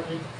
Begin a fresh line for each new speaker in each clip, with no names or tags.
Thank you.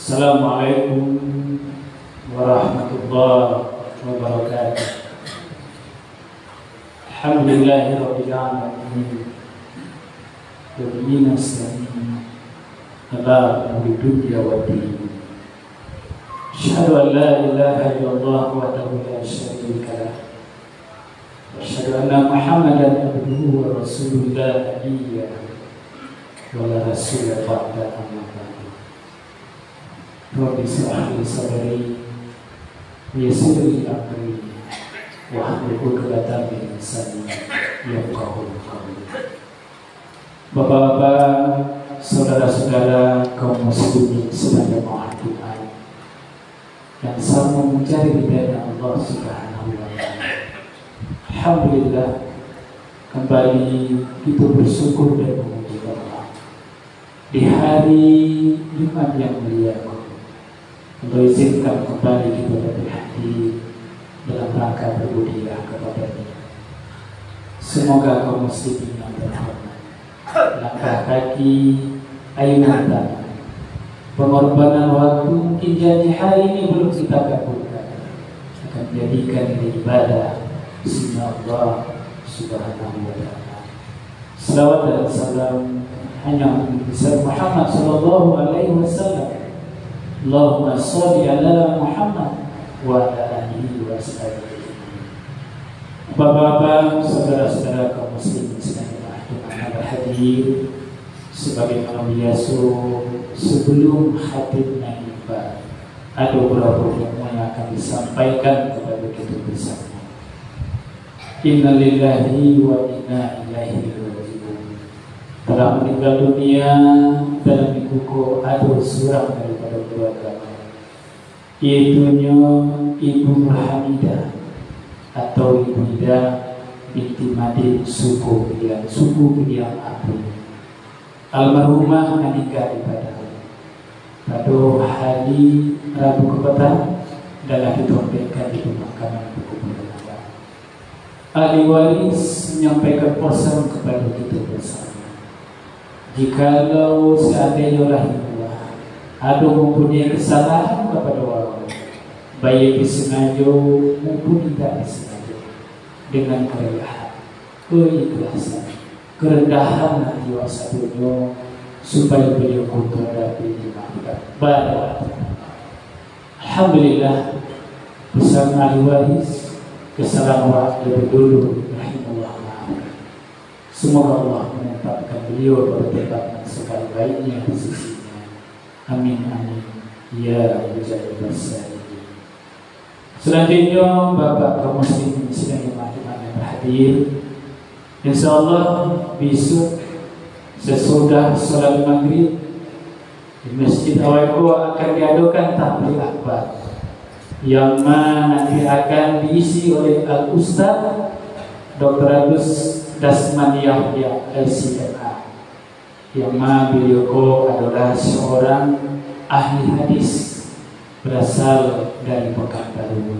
Assalamualaikum warahmatullahi wabarakatuh. Alhamdulillahirabbil alamin. Wa bihi nasta'in ala umuri dunya waddin. Asyhadu an la ilaha illallah wahdahu la syarika lah. Wa asyhadu anna Muhammadan abduhu wa rasuluhu la nabiyya wa la rasula ba'da amma ba'du. Rabbi shrah li sadri wa yassir li amri wahlul 'uqdatam min lisani yafqahu qawli. Bapak-bapak, saudara-saudara kaum muslimin sedang jamaah Tuhan yang sama mencari ridha Allah Subhanahu wa taala. Alhamdulillah, kembali kita bersyukur dan memuji Allah di hari Jumat yang mulia. Allah izinkan kembali kita berhati dalam rangka berbudiah kepada-Nya. Semoga kaum muslimin yang terhormat, langkah kaki, ayunan tangan, pengorbanan waktu mungkin jadi hari ini belum kita kabulkan, akan menjadikan ibadah sisi Allah Subhanahu wa taala. Salawat dan salam hanya untuk Muhammad sallallahu alaihi wasallam. Allahumma sholli ala Muhammad wa ala alihi wa sahbihi. Bapak-bapak, saudara-saudara kaum muslimin sekalian yang berhadir, sebagaimana biasa sebelum khatib naibah ada beberapa ilmu yang akan disampaikan kepada kita bersama. Inna lillahi wa inna ilaihi raji'un. Telah meninggal dunia dalam buku ada seorang daripada keluarga, iaitunya Ibu Hamidah atau Ibu Ida binti Madin suku Kediang Abri. Almarhumah meninggal pada hari Rabu petang dalam ditompekkan di pemakaman kuburan. Ahli waris menyampaikan pesan kepada kita bersama. Jikalau seandainya rahimullah ada mempunyai kesalahan kepada orang, baik disengaja maupun tidak disengaja, dengan keikhlasan, kerendahan hati wasadunya, supaya beliau kotor dapat dimaafkan. Alhamdulillah, bersama ahli waris kesalahan lebih dulu rahimullah maafkan. Semoga Allah menempatkan beliau pada tempat yang sekali baiknya di sisinya. Amin amin ya rabbal alamin. Selanjutnya Bapak kaum muslimin sedang yang berhadir, insyaallah besok sesudah salat maghrib di Masjid Awaiku akan diadakan tabligh akbar yang mana nanti akan diisi oleh Al-Ustaz Dr. Agus Dasman Yahya LCMA, yang mana beliau adalah seorang ahli hadis berasal dari Pekanbaru.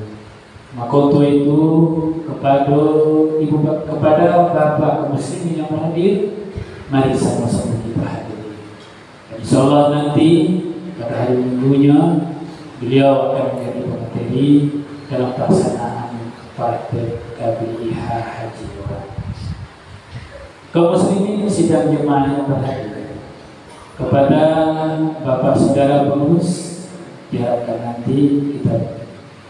Maka untuk itu kepada Bapak muslimin yang hadir, Mari sama-sama kita hadiri. Insyaallah nanti pada hari Minggunya beliau akan menjadi pemateri dalam pelaksanaan praktek KBIH Haji Orang. Kaum muslimin sidang jemaah yang berbahagia, kepada Bapak Saudara pengurus diharapkan nanti kita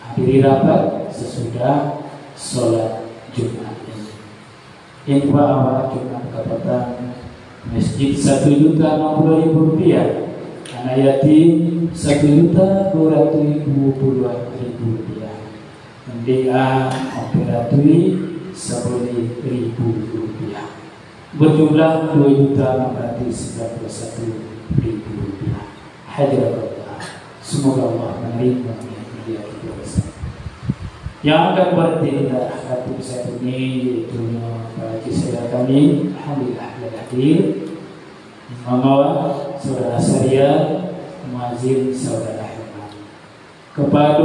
hadiri rapat sesudah sholat Jumat ini. Infak awal Jumat kapatan masjid 1.060.000 rupiah, anak yatim 1.220.000 rupiah, MDA operatui 10.000 rupiah, berjumlah 2.691.000 rupiah. Hadirat, semoga Allah menerima dia kita bersama. Yang akan bertindak hati saya ini yaitu Pak Haji Saudara kami, alhamdulillah hadir, membawa saudara saya, muazin saudara Herman, kepada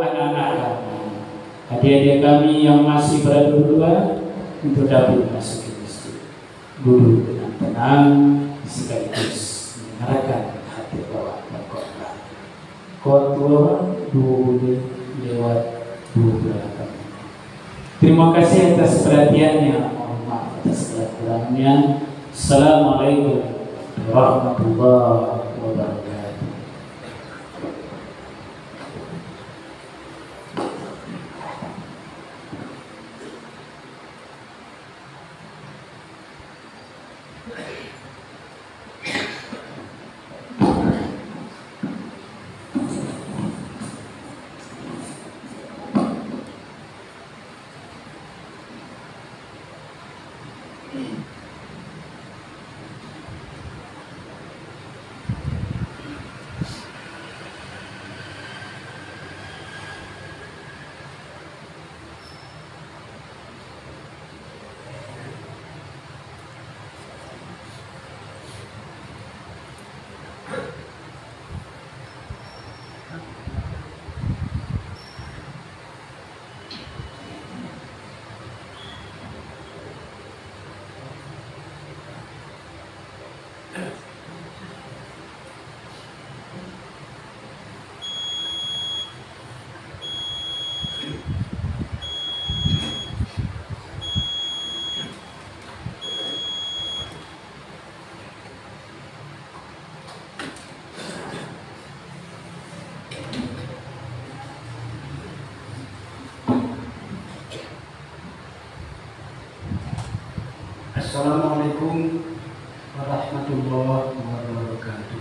anak-anak kami, adik-adik kami yang masih berada berdua untuk dapat masuk ke masjid, duduk dengan tenang sekaligus mengarahkan hati bawah berkorban. Kotor dulu lewat 28. Terima kasih atas perhatiannya. Mohon maaf atas kekurangannya. Assalamualaikum warahmatullahi wabarakatuh. Assalamualaikum warahmatullahi wabarakatuh.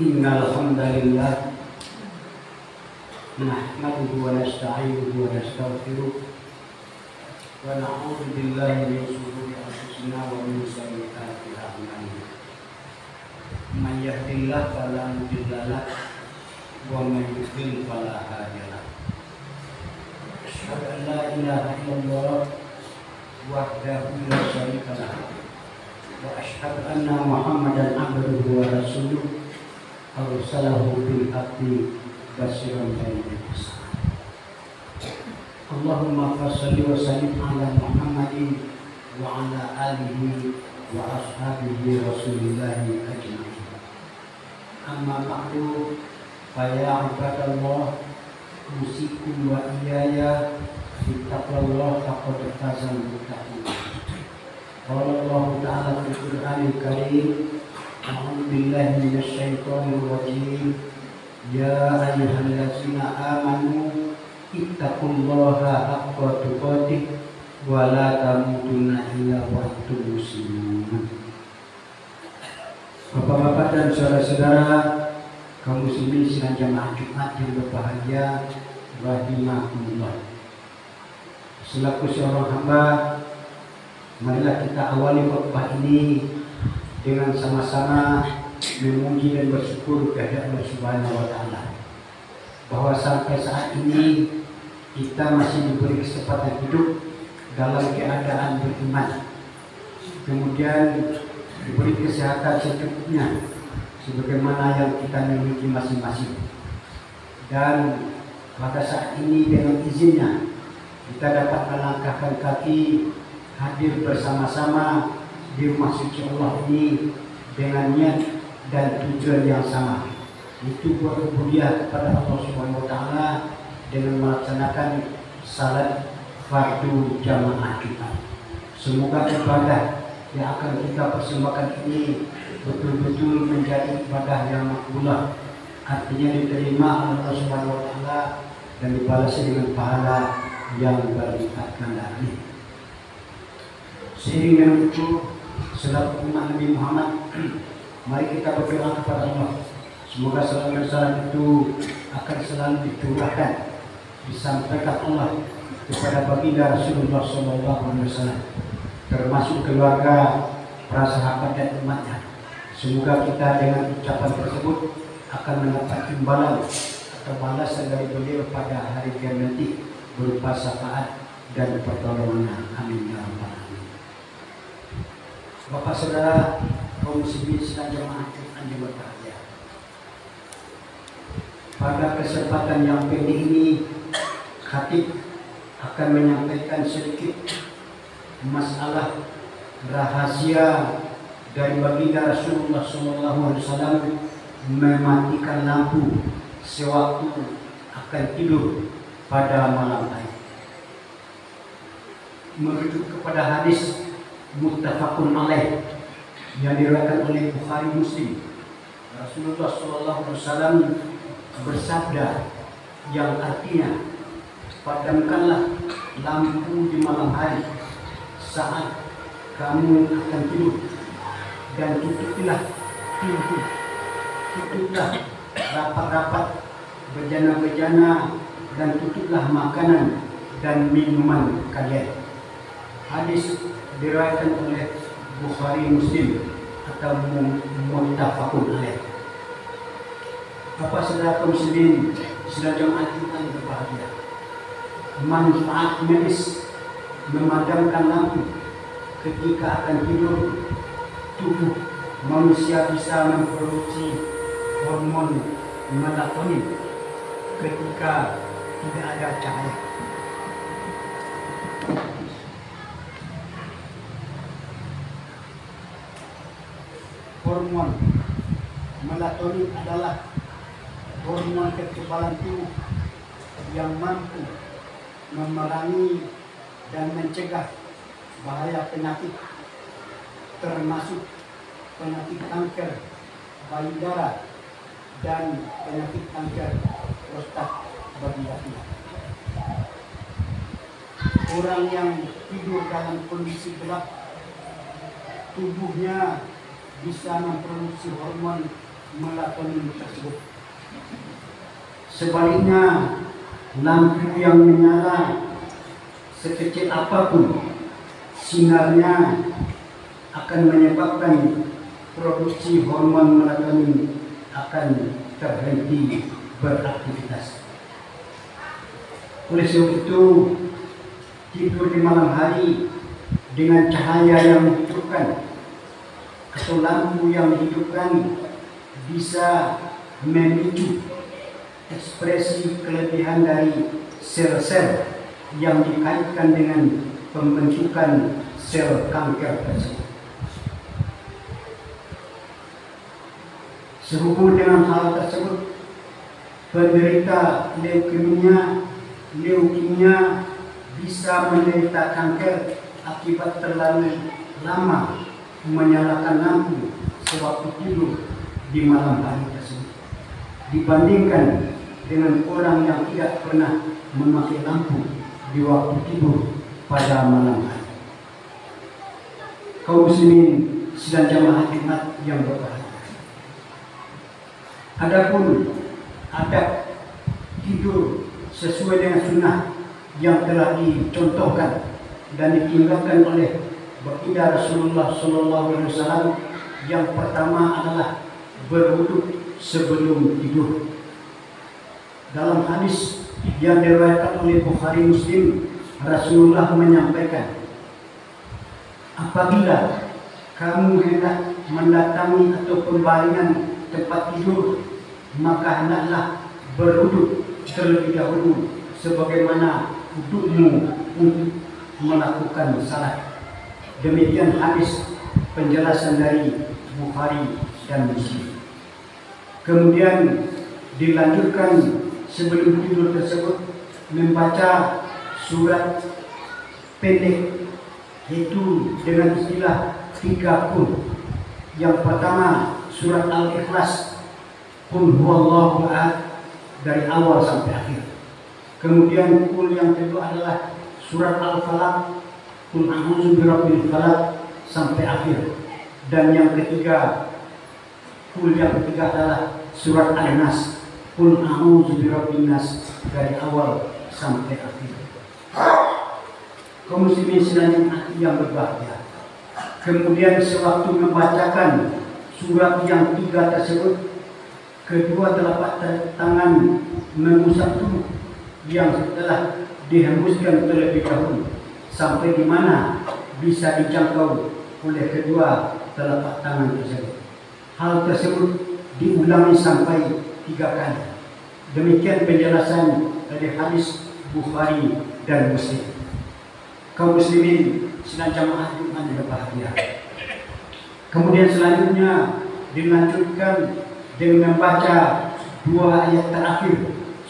Innal hamdalillah nahmaduhu wa nasta'inuhu wa nastaghfiruh wa na'udzu billahi min shururi anfusina wa min sayyiati a'malina. May yahdihillahu fala mudilla lahu wa may yudlil fala hadiya lahu. Asyhadu an la ilaha illallah wahdahu la syarika lahu wa asyhadu anna Muhammadan abduhu wa rasuluh arsalahu bil haqqi basyiran lin nas. Allahumma shalli wa sallim ala Muhammadin wa ala alihi wa ashabihi rasulillahi ajma'in. Amma ba'du, fa ya ibadallah, usikum wa iyaya bittaqwallah faqad fazal muttaqin. Qala Allah ta'ala fil Qur'anil Karim, a'udzu billahi minasy syaithanir rajim. Ya ayyuhallazina amanu ittaqullaha haqqa tuqatih wa la tamutunna illa wa antum muslimun. Bapak-bapak dan saudara-saudara kaum muslimin sidang jamaah Jumat yang berbahagia, rahimakumullah. Selaku seorang hamba, marilah kita awali khutbah ini dengan sama-sama memuji dan bersyukur kepada Allah Subhanahu wa taala bahwa sampai saat ini kita masih diberi kesempatan hidup dalam keadaan beriman, kemudian diberi kesehatan secukupnya sebagaimana yang kita miliki masing-masing, dan pada saat ini dengan izinnya kita dapat melangkahkan kaki hadir bersama-sama di rumah suci Allah ini dengan niat dan tujuan yang sama, itu berubudiyah kepada Allah Subhanahu wa taala dengan melaksanakan salat fardu jamaah Jumat. Semoga ibadah
yang akan kita persembahkan ini betul-betul menjadi ibadah yang makbulah, artinya diterima oleh Allah Subhanahu wa taala dan dibalas dengan pahala yang berlipat ganda. Seiring dengan itu, selaku umat Nabi Muhammad, mari kita berdoa kepada Allah. Semoga salam itu akan selalu dicurahkan, disampaikan Allah kepada baginda Rasulullah SAW, termasuk keluarga, para sahabat dan umatnya. Semoga kita dengan ucapan tersebut akan mendapat imbalan atau balasan dari beliau pada hari kiamat nanti berupa syafaat dan pertolongan. Amin ya rabbal alamin. Bapak saudara kaum muslimin dan jamaah Jumat yang berbahagia. Pada kesempatan yang pendek ini, khatib akan menyampaikan sedikit masalah rahasia dari baginda Rasulullah SAW mematikan lampu sewaktu akan tidur pada malam hari. Merujuk kepada hadis muttafaqun alaih yang diriwayatkan oleh Bukhari Muslim, Rasulullah SAW bersabda yang artinya, padamkanlah lampu di malam hari saat kamu akan tidur, dan tutuplah pintu, tutuplah rapat-rapat bejana-bejana, dan tutuplah makanan dan minuman kalian. Hadis diriwayatkan oleh Bukhari Muslim atau muttafaqun alaih. Bapak saudara kaum muslimin, saudara jemaah Jumat berbahagia. Manfaat medis memadamkan lampu ketika akan tidur. Tubuh manusia bisa memproduksi hormon melatonin ketika tidak ada cahaya. Hormon melatonin adalah hormon kekebalan tubuh yang mampu memerangi dan mencegah bahaya penyakit, termasuk penyakit kanker payudara dan penyakit kanker prostat bagi laki-laki. Orang yang tidur dalam kondisi gelap, tubuhnya bisa memproduksi hormon melatonin tersebut. Sebaliknya, lampu yang menyala sekecil apapun sinarnya akan menyebabkan produksi hormon melatonin akan terhenti beraktivitas. Oleh sebab itu, tidur di malam hari dengan cahaya yang dihidupkan atau lampu yang dihidupkan bisa memicu ekspresi kelebihan dari sel-sel yang dikaitkan dengan pembentukan sel kanker tersebut. Sehubungan dengan hal tersebut, penderita leukemia bisa menderita kanker akibat terlalu lama menyalakan lampu sewaktu tidur di malam hari tersebut, dibandingkan dengan orang yang tidak pernah memakai lampu di waktu tidur pada malam hari. Kaum muslimin dan jamaah Jumat yang berbahagia. Adapun adab tidur sesuai dengan sunnah yang telah dicontohkan dan ditinggalkan oleh baginda Rasulullah SAW, yang pertama adalah berwudu sebelum tidur. Dalam hadis yang diriwayatkan oleh Bukhari Muslim, Rasulullah menyampaikan, apabila kamu hendak mendatangi atau pembaringan tempat tidur, maka hendaklah berwudu terlebih dahulu sebagaimana wudukmu untuk melakukan salat. Demikian hadis penjelasan dari Bukhari dan Muslim. Kemudian dilanjutkan sebelum tidur tersebut membaca surat pendek, yaitu dengan istilah 3 kul. Yang pertama surat Al-Ikhlas, Qul huwallahu ahad, dari awal sampai akhir. Kemudian kul yang kedua adalah surat Al-Falaq, Qul a'udzu birabbil falaq, sampai akhir. Dan yang ketiga, kul yang ketiga adalah surat An-Nas, Qul a'udzu birabbin nas, dari awal sampai akhir. Kaum muslimin selanjutnya yang berbahagia. Kemudian sewaktu membacakan surat yang 3 tersebut, kedua telapak tangan mengusap tubuh yang telah dihembuskan terlebih dahulu sampai di mana bisa dijangkau oleh kedua telapak tangan tersebut. Hal tersebut diulangi sampai 3 kali. Demikian penjelasan dari hadis Bukhari dan Muslim. Kaum muslimin sedang jamaah Jumat yang berbahagia. Kemudian selanjutnya dilanjutkan dengan membaca 2 ayat terakhir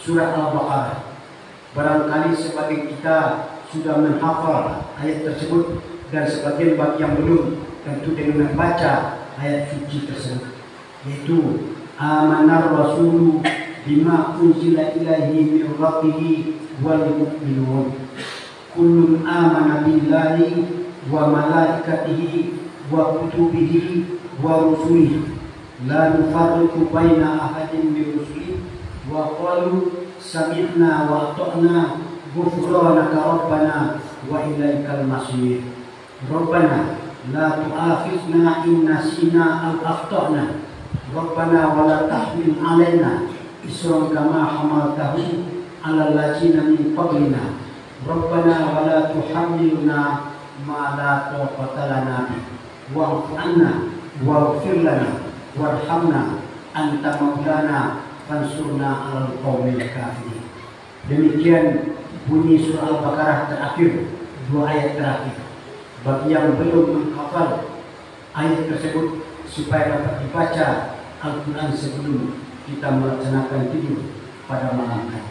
surah Al-Baqarah. Barangkali sebagian kita sudah menghafal ayat tersebut dan sebagian bagi yang belum, tentu dengan membaca ayat suci tersebut, yaitu amanar rasulu bima unzila ilaihi min rabbih wal mu'minun kullun amana billahi wa malaikatihi wa kutubihi wa rusulihi la nufarriqu baina ahadin min rusulihi wa qalu sami'na wa ata'na ghufranaka rabbana wa ilaikal masir. Rabbana la tu'akhidna in nasina aw akhtana rabbana wa la tahmil 'alaina isran kama hamaltahu 'alal ladzina min qablina rabbana wa la tuhammilna ma la taqata lana bihi wa'fu 'anna waghfir lana warhamna anta maulana fansurna 'alal qaumil kafirin. Demikian bunyi surah Al-Baqarah terakhir, 2 ayat terakhir. Bagi yang belum menghafal ayat tersebut, supaya dapat dibaca Al-Quran sebelum kita melaksanakan tidur pada malam hari.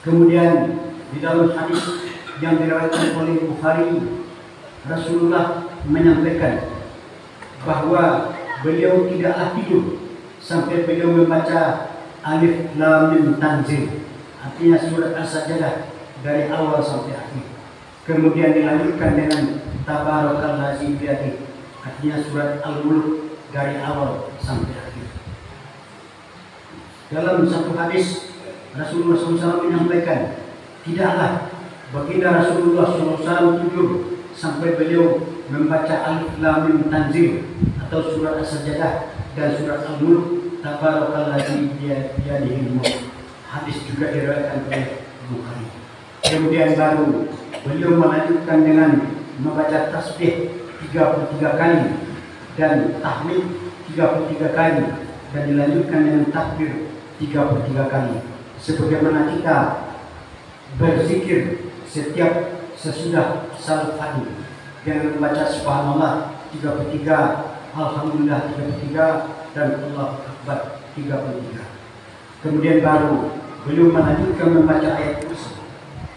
Kemudian di dalam hadis yang diriwayatkan oleh Bukhari, Rasulullah menyampaikan bahwa beliau tidaklah tidur sampai beliau membaca Alif Lam Mim Tanzil, artinya surat As-Sajdah dari awal sampai akhir. Kemudian dilanjutkan dengan Tabarakalladzi biyadihi, artinya surat Al-Mulk dari awal sampai akhir. Dalam satu hadis Rasulullah SAW menyampaikan, tidaklah baginda Rasulullah SAW tidur sampai beliau membaca Alif Lam Mim Tanzil atau surat As-Sajdah dan surat Al-Mulk, Tabarakalladzi biyadihi al-mulk. Hadis juga diriwayatkan oleh Bukhari. Kemudian baru beliau melanjutkan dengan membaca tasbih 33 kali dan tahmid 33 kali dan dilanjutkan dengan takbir 33 kali. Sebagaimana kita berzikir setiap sesudah salat Fajr dengan membaca subhanallah 33, alhamdulillah 33 dan Allahu Akbar 33. Kemudian baru beliau melanjutkan membaca ayat kursi.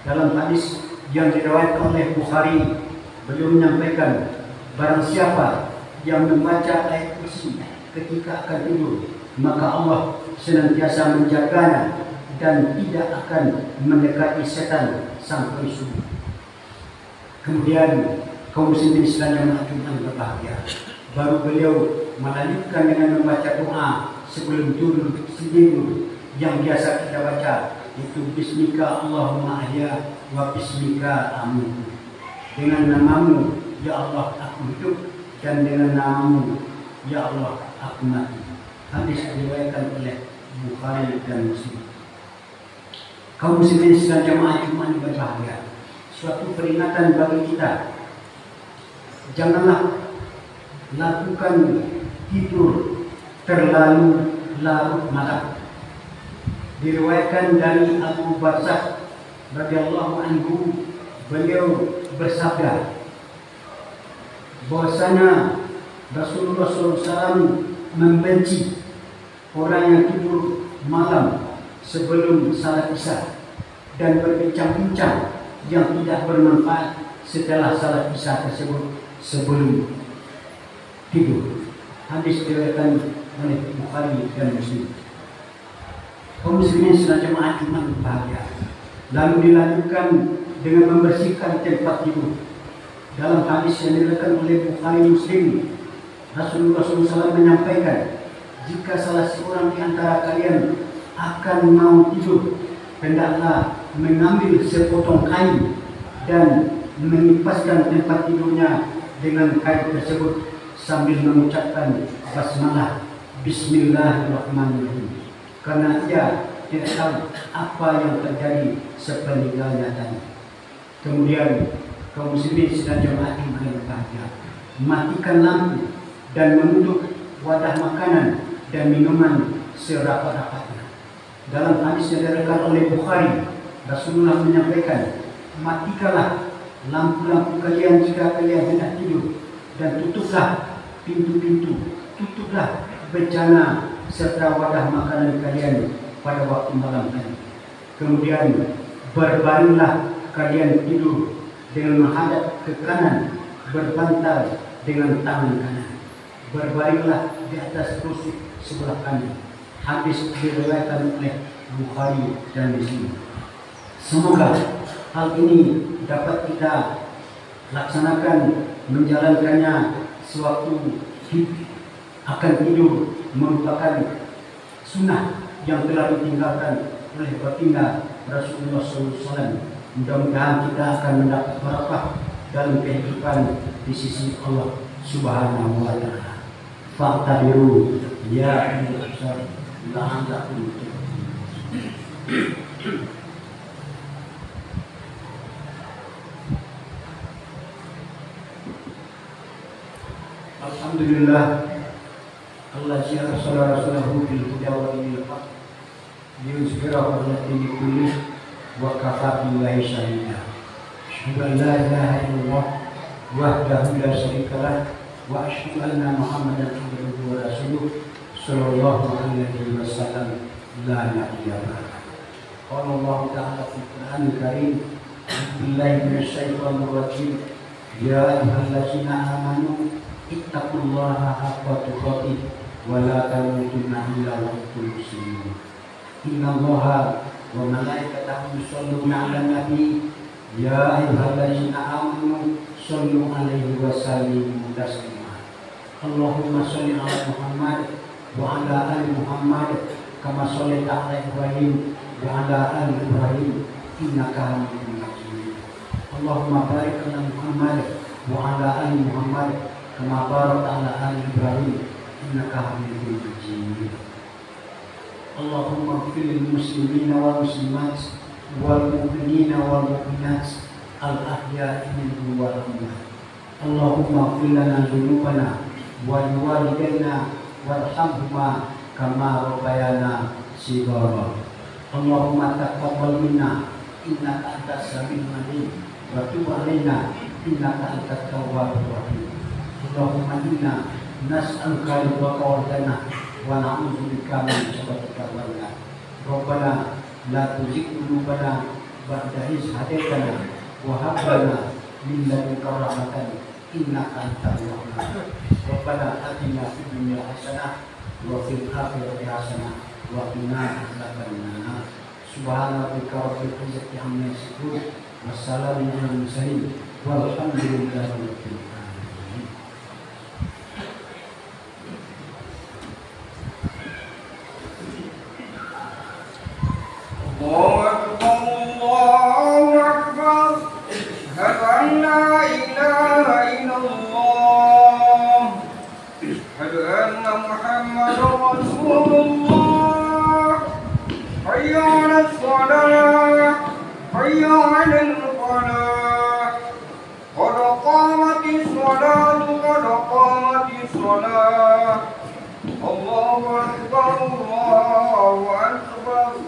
Dalam hadis yang diriwayatkan oleh Bukhari, beliau menyampaikan, barang siapa yang membaca ayat kursi ketika akan tidur, maka Allah senantiasa menjaganya dan tidak akan mendekati setan sampai subuh. Kemudian kaum muslimin Islam yang mengajukan berbahagia, baru beliau melanjutkan dengan membaca doa sebelum tidur yang biasa kita baca, itu Bismika Allahumma ahya wa Bismika amutu. Dengan namamu ya Allah aku hidup, dan dengan namamu ya Allah aku mati. Hadis diriwayatkan oleh Bukhari dan Muslim. Kaum muslimin sekalian jamaah Jumat yang berbahagia, suatu peringatan bagi kita, janganlah lakukan tidur terlalu larut malam. Diriwayatkan dari Abu Barzah radhiyallahu anhu, beliau bersabda bahwasanya Rasulullah SAW membenci orang yang tidur malam sebelum salat Isya dan berbincang-bincang yang tidak bermanfaat setelah salat isya tersebut sebelum tidur. Hadis diriwayatkan oleh Bukhari dan Muslim. Kaum muslimin sedang jemaah Jumat bahagia. Lalu dilanjutkan dengan membersihkan tempat tidur. Dalam hadis yang diriwayatkan oleh Bukhari Muslim, Rasulullah SAW menyampaikan, jika salah seorang di antara kalian akan mau tidur, hendaklah mengambil sepotong kain dan menipaskan tempat tidurnya dengan kain tersebut sambil mengucapkan basmalah, Bismillahirrahmanirrahim, karena ia tidak tahu apa yang terjadi sepeninggalnya tadi. Kemudian kaum muslimin sedang jemaah yang berbahagia, matikan lampu dan menutup wadah makanan dan minuman serapat-rapatnya. Dalam hadis yang diriwayatkan oleh Bukhari, Rasulullah menyampaikan, matikanlah lampu-lampu kalian jika kalian hendak tidur, dan tutuplah pintu-pintu, tutuplah bejana serta wadah makanan kalian pada waktu malam tadi. Kemudian berbaringlah kalian tidur dengan menghadap ke kanan, berbantal dengan tangan kanan. Berbaringlah di atas kursi sebelah kanan. Hadis diriwayatkan oleh Bukhari dan Muslim. Semoga hal ini dapat kita laksanakan, menjalankannya sewaktu akan tidur, merupakan sunnah yang telah ditinggalkan oleh baginda Rasulullah SAW. Mudah-mudahan kita akan mendapat barakah dalam kehidupan di sisi Allah Subhanahu wa Ta'ala. Fa'tabiru ya ulil absar la'allakum tattaqun. Alhamdulillah allazi arsala rasulahu bil huda wa dinil haq liyuzhirahu 'ala dini kullih wa kafa billahi shahida. Asyhadu an la ilaha illallah wahdahu la syarika lah wa asyhadu anna Muhammadan abduhu wa rasuluh sallallahu alaihi wasallam la nabiyya ba'da. Qala Allah ta'ala fil Qur'anil Karim, billahi minasyaitonir rajim, ya ayyuhallazina amanu ittaqullaha haqqa tuqatih wa la tamutunna illa wa antum muslimun. Innallaha wa malaikatahu yusholluna 'alan nabi ya ayyuhallazina amanu shollu 'alaihi wa sallimu taslima. Allahumma sholli 'ala Muhammad wa 'ala ali Muhammad kama shallaita 'ala Ibrahim wa 'ala ali Ibrahim innaka Hamidum Majid. Allahumma barik 'ala Muhammad wa 'ala ali Muhammad kama barakta 'ala ali Ibrahim innaka Hamidum Majid. Allahumma ighfir lil muslimina wal muslimat wal mu'minina wal mu'minat al ahya'i minhum wal amwat. Allahumma ighfir lana dzunubana wa liwalidayna warhamhuma kama rabbayana shighara. Allahumma taqabbal minna innaka antas samiul alim wa tub 'alaina innaka antat tawwabur rahim. Allahumma inna nas'aluka ridhaka wal jannah wa na'udzubika min sakhatika wan nar. Rabbana la tuzigh qulubana ba'da idh hadaytana wa hab lana min ladunka rahmatan innaka antal wahhab. Rabbana atina fid dunya hasanah wa fil akhirati hasanah wa qina adzabannar. Subhana rabbika rabbil izzati amma yasifun wa salamun 'alal mursalin walhamdulillahi rabbil alamin.
Allahu akbar, Allahu akbar, asyhadu an la ilaha illallah, asyhadu anna Muhammadar Rasulullah. Hayya 'alas shalah, hayya 'alal falah, qad qamatis shalah, qad qamatis shalah. Allahu akbar, Allahu akbar,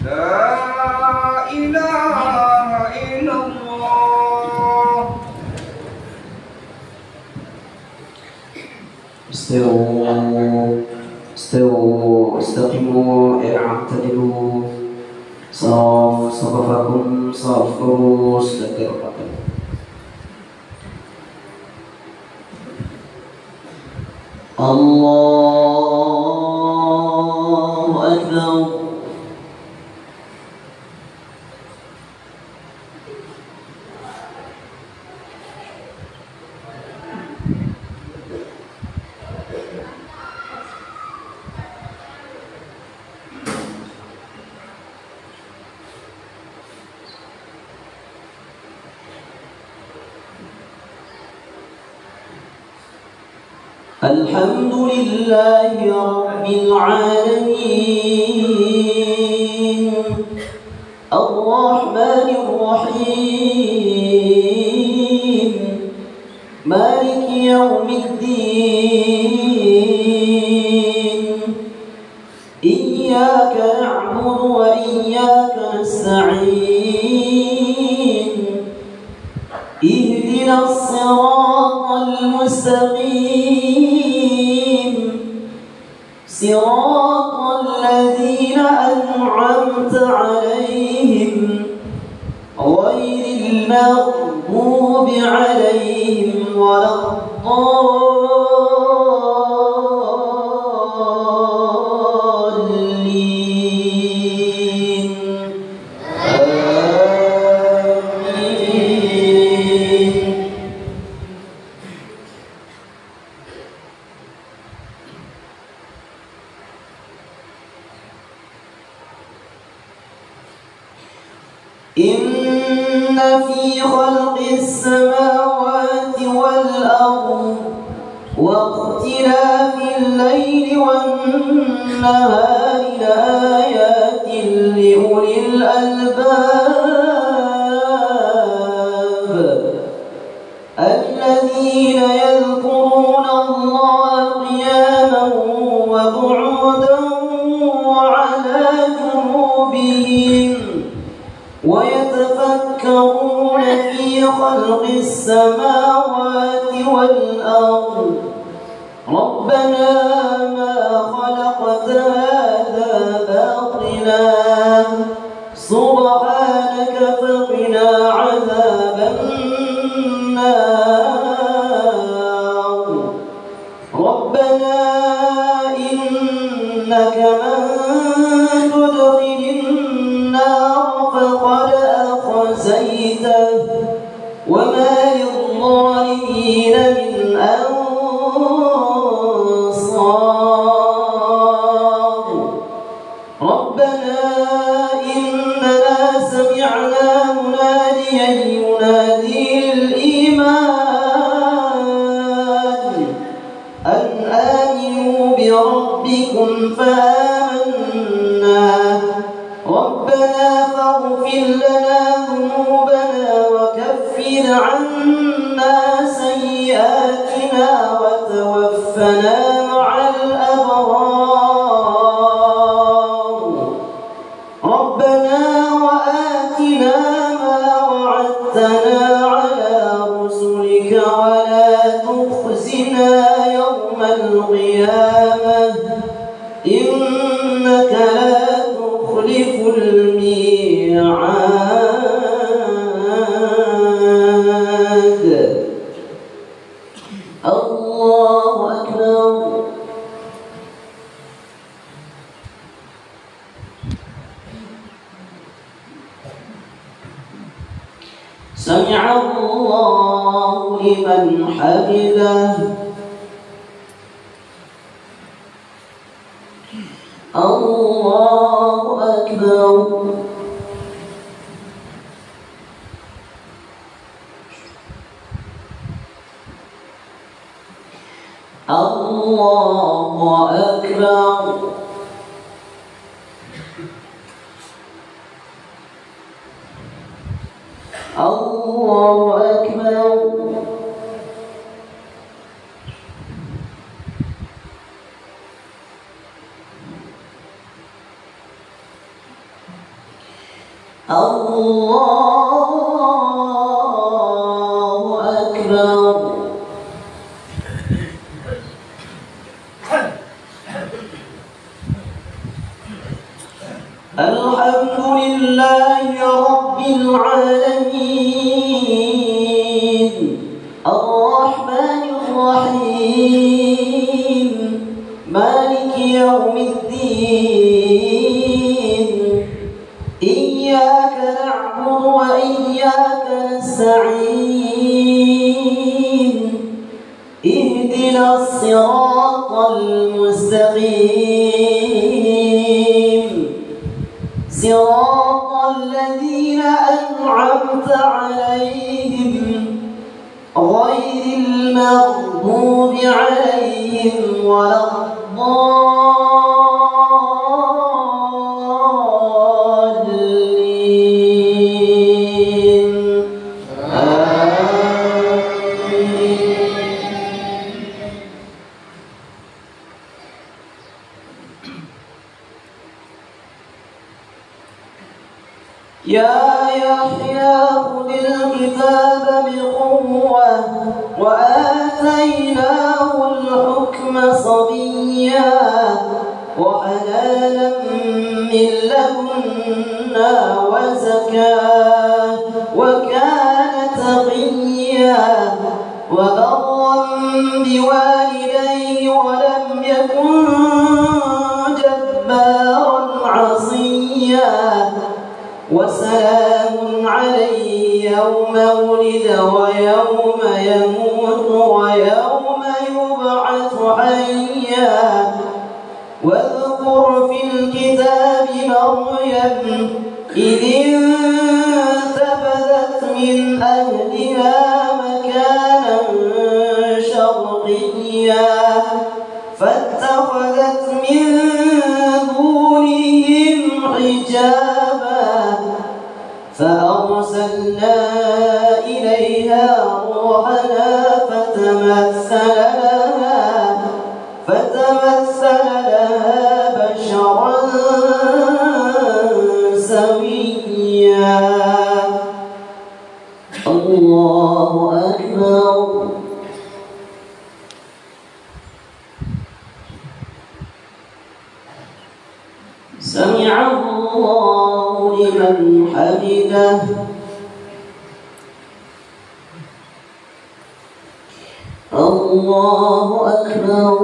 la ilaha illallah.
استووا استقيموا اعتدلوا صفوفكم صفوا استقروا. الله أكبر. الحمد لله رب العالمين الرحمن الرحيم مالك يوم الدين إياك نعبد وإياك نستعين اهدنا الصراط المستقيم صراط الذين أنعمت عليهم غير المغضوب عليهم ولا الضالين آمين. إن في خلق السماوات والأرض واختلاف الليل والنهار لآيات لأولي الألباب الذين يذكرون الله قياما وقعودا وعلى جنوبهم ويتفكرون في خلق السماوات والأرض ربنا ما خلقت هذا باطلا سبحانك فقنا عذاب النار ربنا إنك من تدخل النار فقد أخزيته وما للظالمين من أنصار ربنا إننا سمعنا مناديا ينادي للإيمان أن آمنوا بربكم فآمنا ربنا فاغفر لنا ذنوبنا وكفر عنا سيئاتنا وتوفنا مع الأبرار ربنا وآتنا ما وعدتنا على رسلك ولا تخزنا يوم القيامة إنك لا تخلف الميعاد. الله أكبر. سمع الله لمن حمده. الله أكبر. الله أكبر. الله أكبر. الله أكبر. الحمد لله رب العالمين الرحمن الرحيم اهدنا الصراط المستقيم صراط الذين أنعمت عليهم غير المغضوب عليهم ولا الضالين آمين. يا يحيى خذ الكتاب بقوة وآتيناه الحكم صبيا وحنانا من لدنا وزكاة وكان تقيا وبرا بوالديه ولم يكن جبارا عصيا وسلام عليه يوم ولد ويوم يموت ويوم يبعث حيا واذكر في الكتاب مريم إذ انتبذت من أهلها مكانا شرقيا فاتخذت من دونهم حجابا فأرسلنا إليها روحنا فتمثل لها بشرا سويا الله أكبر. سمع الله لمن حمده الله أكبر.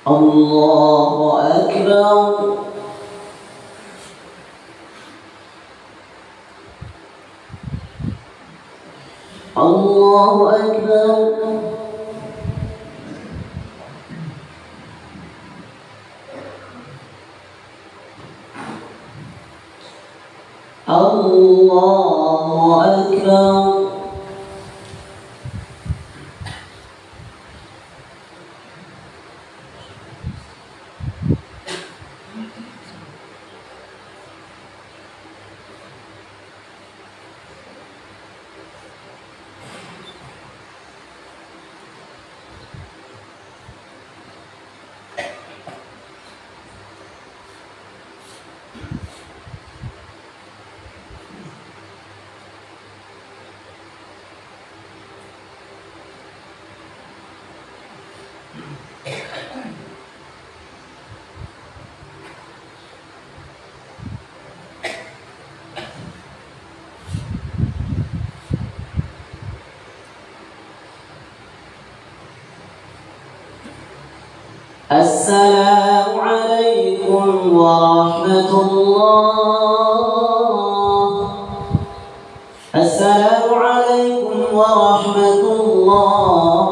الله أكبر. الله أكبر. الله أكبر. السلام عليكم ورحمة الله. السلام عليكم ورحمة الله.